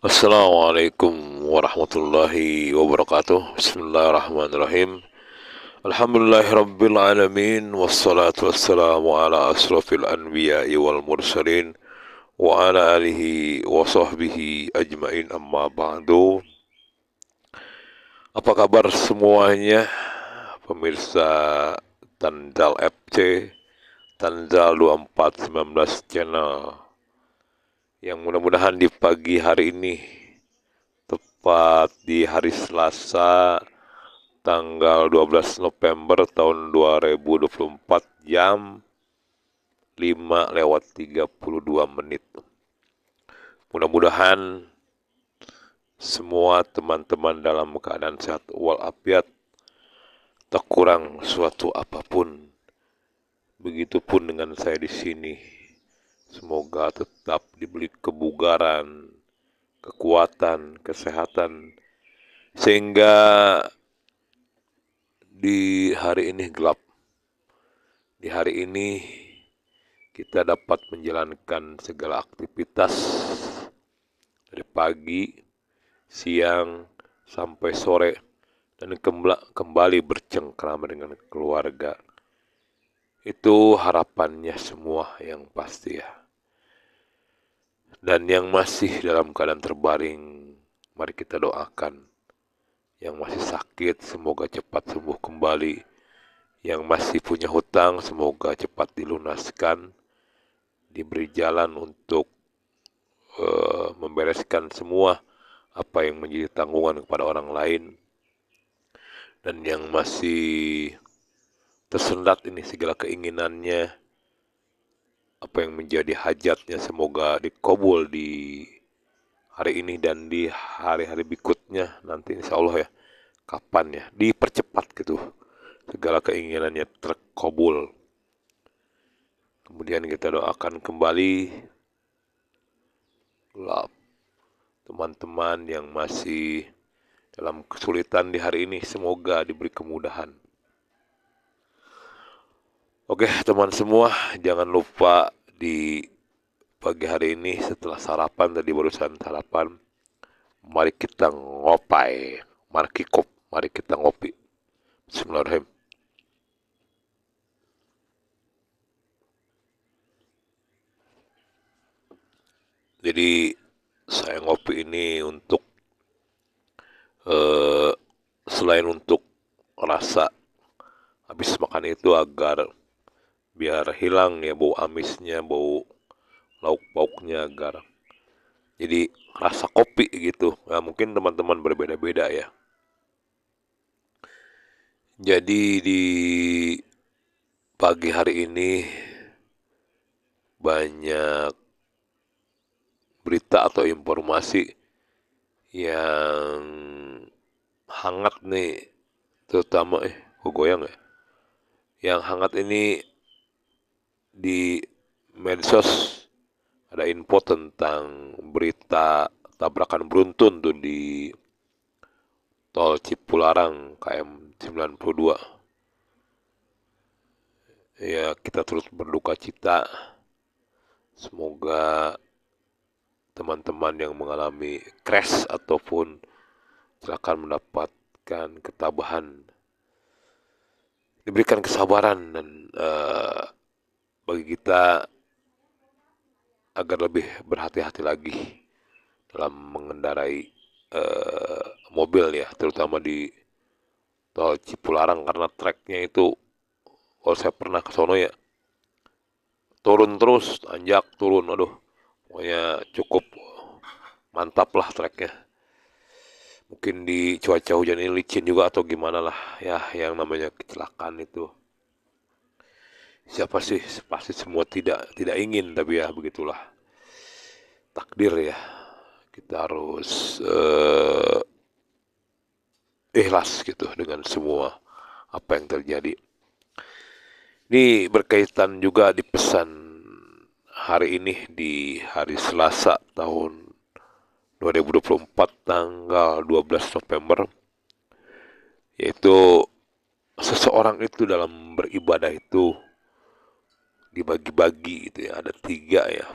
Assalamualaikum warahmatullahi wabarakatuh. Bismillahirrahmanirrahim. Alhamdulillahirabbil alamin wassalatu wassalamu ala asrofil anbiya'i wal mursalin wa ala alihi wa sahbihi ajmain amma ba'du. Apa kabar semuanya pemirsa Tandal FC, Tandal 2419 channel, yang mudah-mudahan di pagi hari ini, tepat di hari Selasa tanggal 12 November tahun 2024 jam 5:32. Mudah-mudahan semua teman-teman dalam keadaan sehat walafiat, tak kurang suatu apapun. Begitupun dengan saya di sini. Semoga tetap diberi kebugaran, kekuatan, kesehatan, sehingga di hari ini gelap. Di hari ini kita dapat menjalankan segala aktivitas dari pagi, siang, sampai sore, dan kembali bercengkrama dengan keluarga. Itu harapannya semua yang pasti ya. Dan yang masih dalam keadaan terbaring, mari kita doakan. Yang masih sakit, semoga cepat sembuh kembali. Yang masih punya hutang, semoga cepat dilunaskan. Diberi jalan untuk membereskan semua apa yang menjadi tanggungan kepada orang lain. Dan yang masih tersendat ini segala keinginannya, apa yang menjadi hajatnya, semoga dikabul di hari ini dan di hari-hari berikutnya nanti, insya Allah ya. Kapan ya dipercepat gitu, segala keinginannya terkabul. Kemudian kita doakan kembali teman-teman yang masih dalam kesulitan di hari ini, semoga diberi kemudahan. Oke teman semua, jangan lupa di pagi hari ini setelah sarapan, tadi barusan sarapan, mari kita ngopai, mari kita ngopi. Bismillahirrahmanirrahim. Jadi saya ngopi ini untuk selain untuk rasa habis makan itu, agar biar hilang ya bau amisnya, bau lauk pauknya, agar jadi rasa kopi gitu. Nah, mungkin teman-teman berbeda-beda ya. Jadi di pagi hari ini banyak berita atau informasi yang hangat nih, terutama goyang ya. Yang hangat ini di medsos, ada info tentang berita tabrakan beruntun tuh di tol Cipularang KM 92. Ya, kita terus berduka cita. Semoga teman-teman yang mengalami crash ataupun kecelakaan mendapatkan ketabahan, diberikan kesabaran, dan bagi kita agar lebih berhati-hati lagi dalam mengendarai mobil ya, terutama di tol Cipularang, karena treknya itu, kalau saya pernah ke sono ya, turun terus, tanjak turun, aduh, pokoknya cukup mantap lah treknya. Mungkin di cuaca hujan ini licin juga atau gimana lah ya, yang namanya kecelakaan itu. Siapa sih, pasti semua tidak ingin, tapi ya begitulah takdir ya. Kita harus ikhlas gitu dengan semua apa yang terjadi. Ini berkaitan juga di pesan hari ini, di hari Selasa tahun 2024 tanggal 12 November, yaitu seseorang itu dalam beribadah itu dibagi-bagi gitu ya, ada tiga ya,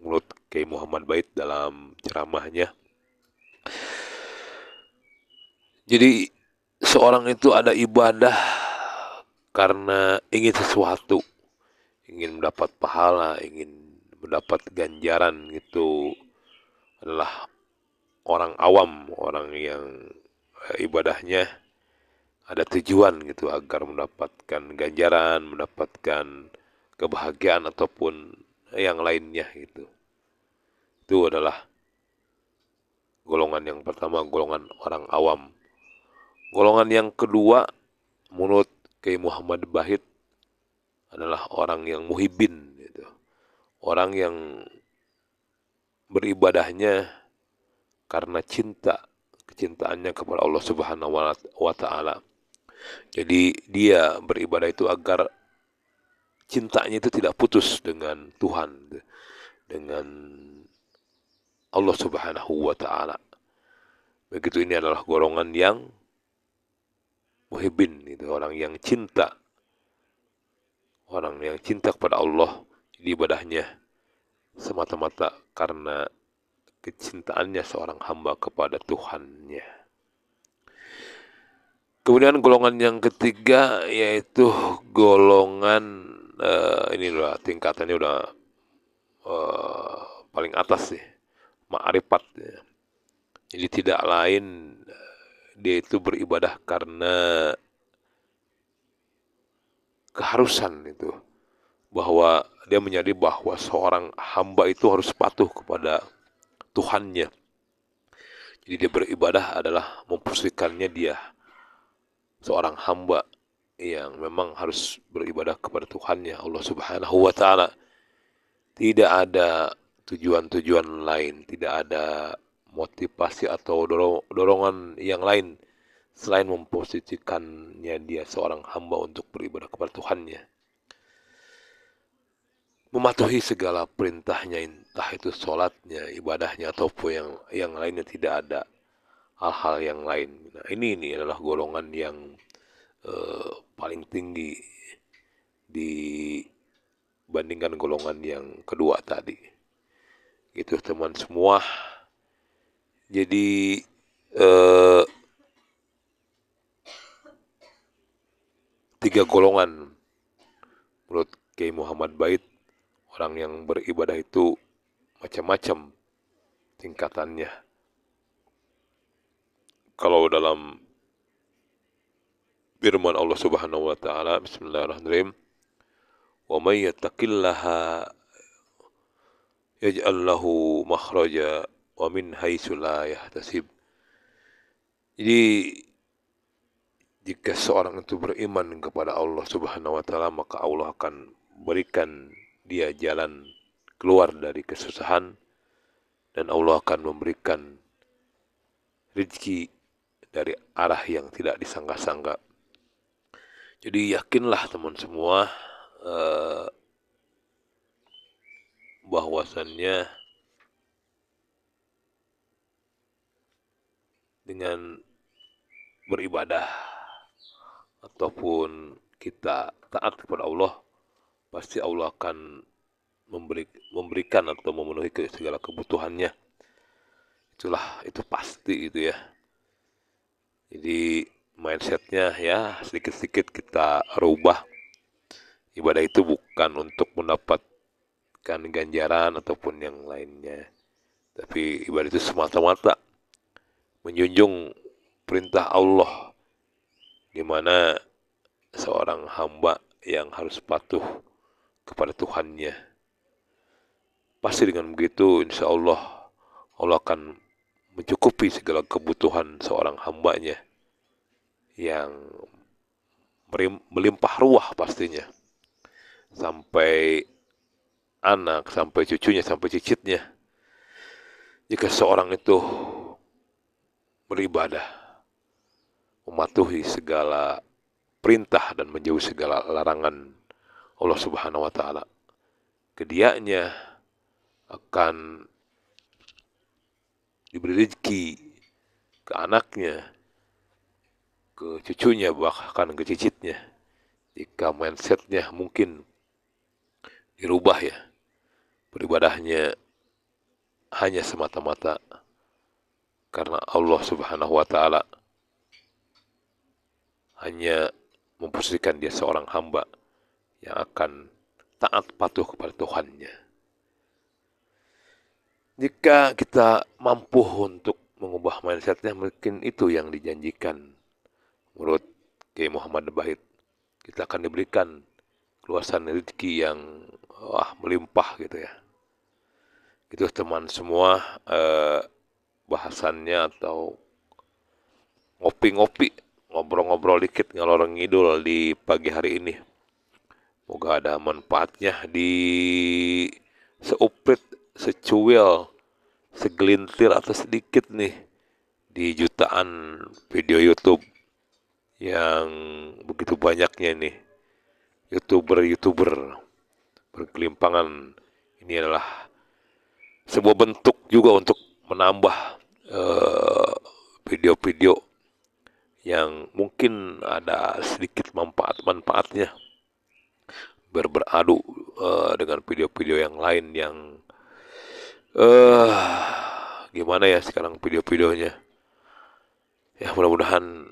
menurut Kiai Muhammad Bait dalam ceramahnya. Jadi seorang itu ada ibadah karena ingin sesuatu, ingin mendapat pahala, ingin mendapat ganjaran, itu adalah orang awam, orang yang ibadahnya ada tujuan gitu agar mendapatkan ganjaran, mendapatkan kebahagiaan ataupun yang lainnya gitu. Itu adalah golongan yang pertama, golongan orang awam. Golongan yang kedua menurut Kiai Muhammad Bahid adalah orang yang muhibin gitu. Orang yang beribadahnya karena cinta, kecintaannya kepada Allah Subhanahu wa taala. Jadi dia beribadah itu agar cintanya itu tidak putus dengan Tuhan, dengan Allah Subhanahu wa taala. Begitu, ini adalah golongan yang muhibin, itu orang yang cinta. Orang yang cinta kepada Allah, jadi ibadahnya semata-mata karena kecintaannya seorang hamba kepada Tuhannya. Kemudian golongan yang ketiga yaitu golongan ini udah tingkatannya udah paling atas sih, ma'rifat ya. Jadi tidak lain dia itu beribadah karena keharusan itu, bahwa dia menyadari bahwa seorang hamba itu harus patuh kepada Tuhannya. Jadi dia beribadah adalah memposisikannya dia seorang hamba yang memang harus beribadah kepada Tuhannya, Allah Subhanahu wa taala. Tidak ada tujuan-tujuan lain, tidak ada motivasi atau dorongan yang lain selain memposisikannya dia seorang hamba untuk beribadah kepada Tuhannya. Mematuhi segala perintahnya, entah itu sholatnya, ibadahnya, ataupun yang lainnya, tidak ada hal-hal yang lain. Nah, ini adalah golongan yang paling tinggi dibandingkan golongan yang kedua tadi. Gitu teman semua. Jadi tiga golongan menurut Kiai Muhammad Bait, orang yang beribadah itu macam-macam tingkatannya. Kalau dalam firman Allah Subhanahu wa taala, bismillahirrahmanirrahim, wa may yattaqillaha yaj'al lahu makhraja wa min haitsu la yahtasib. Jadi jika seorang itu beriman kepada Allah Subhanahu wa taala, maka Allah akan berikan dia jalan keluar dari kesusahan, dan Allah akan memberikan rezeki dari arah yang tidak disangka-sangka. Jadi yakinlah teman semua bahwasannya dengan beribadah ataupun kita taat kepada Allah, pasti Allah akan memberikan atau memenuhi segala kebutuhannya. Itu pasti itu ya. Jadi mindsetnya ya sedikit-sedikit kita rubah. Ibadah itu bukan untuk mendapatkan ganjaran ataupun yang lainnya, tapi ibadah itu semata-mata menjunjung perintah Allah, di mana seorang hamba yang harus patuh kepada Tuhannya. Pasti dengan begitu insya Allah akan mencukupi segala kebutuhan seorang hambanya yang melimpah ruah pastinya, sampai anak, sampai cucunya, sampai cicitnya. Jika seorang itu beribadah, mematuhi segala perintah dan menjauhi segala larangan Allah Subhanahu wa taala, kedianya akan diberi rezeki ke anaknya, ke cucunya, bahkan ke cicitnya, jika mindsetnya mungkin dirubah ya, beribadahnya hanya semata-mata karena Allah Subhanahu wa taala, hanya memposisikan dia seorang hamba yang akan taat patuh kepada Tuhannya. Jika kita mampu untuk mengubah mindsetnya, mungkin itu yang dijanjikan menurut Kiai Muhammad Bait. Kita akan diberikan luasan rezeki yang melimpah gitu ya. Itu teman semua, bahasannya atau ngopi-ngopi, ngobrol-ngobrol dikit ngalor ngidul di pagi hari ini. Moga ada manfaatnya di seuprit, secuil, segelintir atau sedikit nih di jutaan video YouTube yang begitu banyaknya nih YouTuber berkelimpangan. Ini adalah sebuah bentuk juga untuk menambah video-video yang mungkin ada sedikit manfaatnya beradu dengan video-video yang lain yang gimana ya sekarang video-videonya ya, mudah-mudahan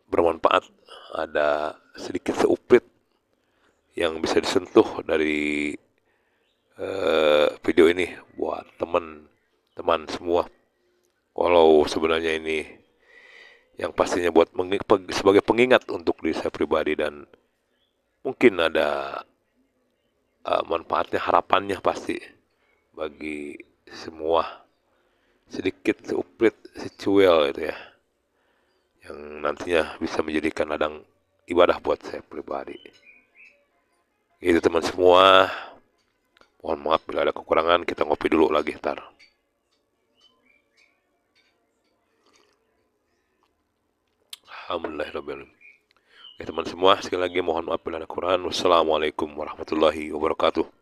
bermanfaat, ada sedikit seuprit yang bisa disentuh dari video ini buat teman-teman semua. Walau sebenarnya ini yang pastinya buat sebagai pengingat untuk diri saya pribadi, dan mungkin ada manfaatnya, harapannya pasti bagi semua, sedikit seuprit, secuil gitu ya, yang nantinya bisa menjadikan ladang ibadah buat saya pribadi. Itu teman semua, mohon maaf bila ada kekurangan. Kita ngopi dulu lagi ntar. Alhamdulillahirrahmanirrahim. Teman semua, sekali lagi mohon maaf bila ada kekurangan. Wassalamualaikum warahmatullahi wabarakatuh.